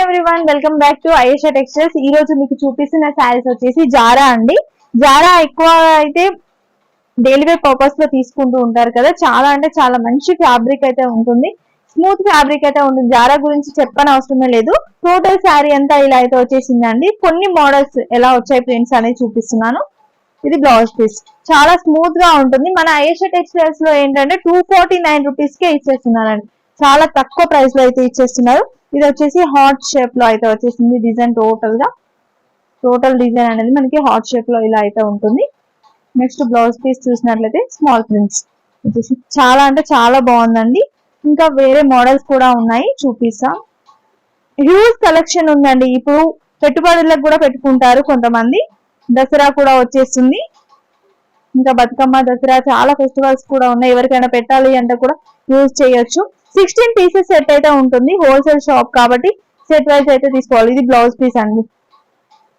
Everyone, welcome back to Ayesha textiles. ఈ రోజు మీకు చూపిస్తున్న శారీస్ వచ్చేసి జారా అండి. జారా ఎక్కువ అయితే డైలీ వేర్ పర్పస్ లో తీసుకుంటూ ఉంటారు కదా, చాలా అంటే చాలా మంచి ఫ్యాబ్రిక్ అయితే ఉంటుంది, స్మూత్ ఫ్యాబ్రిక్ అయితే ఉంటుంది. జారా గురించి చెప్పని అవసరమే లేదు. టోటల్ శారీ అంతా ఇలా అయితే వచ్చేసిందండి. కొన్ని మోడల్స్ ఎలా వచ్చాయి ప్రింట్స్ అనేది చూపిస్తున్నాను. ఇది బ్లౌజ్ పీస్, చాలా స్మూత్ గా ఉంటుంది. మన ఆయేషా టెక్స్టైల్స్ లో ఏంటంటే 249 రూపీస్ కే ఇచ్చేస్తున్నారండి. చాలా తక్కువ ప్రైస్ లో అయితే ఇచ్చేస్తున్నారు. ఇది వచ్చేసి హార్ట్ షేప్ లో అయితే వచ్చేసింది డిజైన్. టోటల్ డిజైన్ అనేది మనకి హార్ట్ షేప్ లో ఇలా అయితే ఉంటుంది. నెక్స్ట్ బ్లౌజ్ పీస్ చూసినట్లయితే స్మాల్ ప్రింట్స్ వచ్చేసి చాలా అంటే చాలా బాగుందండి. ఇంకా వేరే మోడల్స్ కూడా ఉన్నాయి, చూపిస్తా. హ్యూజ్ కలెక్షన్ ఉందండి. ఇప్పుడు పెట్టుబడులకు కూడా పెట్టుకుంటారు కొంతమంది. దసరా కూడా వచ్చేస్తుంది, ఇంకా బతుకమ్మ, దసరా చాలా ఫెస్టివల్స్ కూడా ఉన్నాయి. ఎవరికైనా పెట్టాలి అంటే కూడా యూజ్ చేయొచ్చు. 16 పీసెస్ సెట్ అయితే ఉంటుంది. హోల్సేల్ షాప్ కాబట్టి సెట్ వైజ్ అయితే తీసుకోవాలి. ఇది బ్లౌజ్ పీస్ అండి.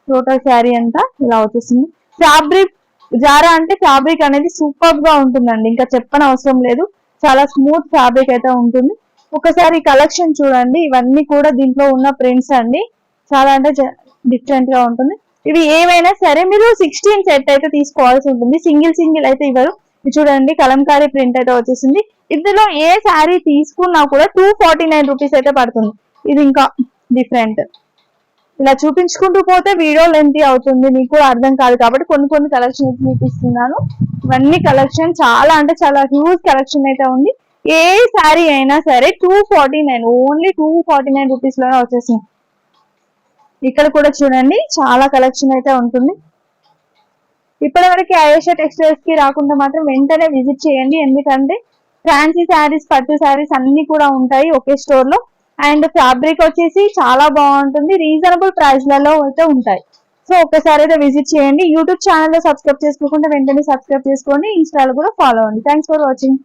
టోటల్ శారీ అంతా ఇలా వచ్చేసింది. ఫ్యాబ్రిక్ జారా అంటే ఫ్యాబ్రిక్ అనేది సూపర్ గా ఉంటుందండి, ఇంకా చెప్పని అవసరం లేదు. చాలా స్మూత్ ఫ్యాబ్రిక్ అయితే ఉంటుంది. ఒకసారి కలెక్షన్ చూడండి. ఇవన్నీ కూడా దీంట్లో ఉన్న ప్రింట్స్ అండి. చాలా అంటే డిఫరెంట్ గా ఉంటుంది. ఇవి ఏవైనా సరే మీరు 16 సెట్ అయితే తీసుకోవాల్సి ఉంటుంది. సింగిల్ అయితే ఇవ్వరు. ఇది చూడండి, కలంకారీ ప్రింట్ అయితే వచ్చేసింది. ఇందులో ఏ శారీ తీసుకున్నా కూడా 249 రూపీస్ అయితే పడుతుంది. ఇది ఇంకా డిఫరెంట్. ఇలా చూపించుకుంటూ పోతే వీడియో లెంత్ అవుతుంది, మీకు కూడా అర్థం కాదు కాబట్టి కొన్ని కలెక్షన్ చూపిస్తున్నాను. ఇవన్నీ కలెక్షన్ చాలా అంటే చాలా హ్యూజ్ కలెక్షన్ అయితే ఉంది. ఏ శారీ అయినా సరే 249, ఓన్లీ 249 రూపీస్ లోనే వచ్చేసింది. ఇక్కడ కూడా చూడండి, చాలా కలెక్షన్ అయితే ఉంటుంది. ఇప్పటి వరకు ఆయేషా టెక్స్టైల్స్ కి రాకుండా మాత్రం వెంటనే విజిట్ చేయండి. ఎందుకంటే ఫ్యాన్సీ శారీస్, పట్టు శారీస్ అన్ని కూడా ఉంటాయి ఒకే స్టోర్ లో. అండ్ ఫ్యాబ్రిక్ వచ్చేసి చాలా బాగుంటుంది, రీజనబుల్ ప్రైస్ లలో అయితే ఉంటాయి. సో ఒకసారి అయితే విజిట్ చేయండి. యూట్యూబ్ ఛానల్ లో సబ్స్క్రైబ్ చేసుకోకుండా వెంటనే సబ్స్క్రైబ్ చేసుకోండి. ఇన్స్టాలో కూడా ఫాలో అవ్వండి. Thanks for watching.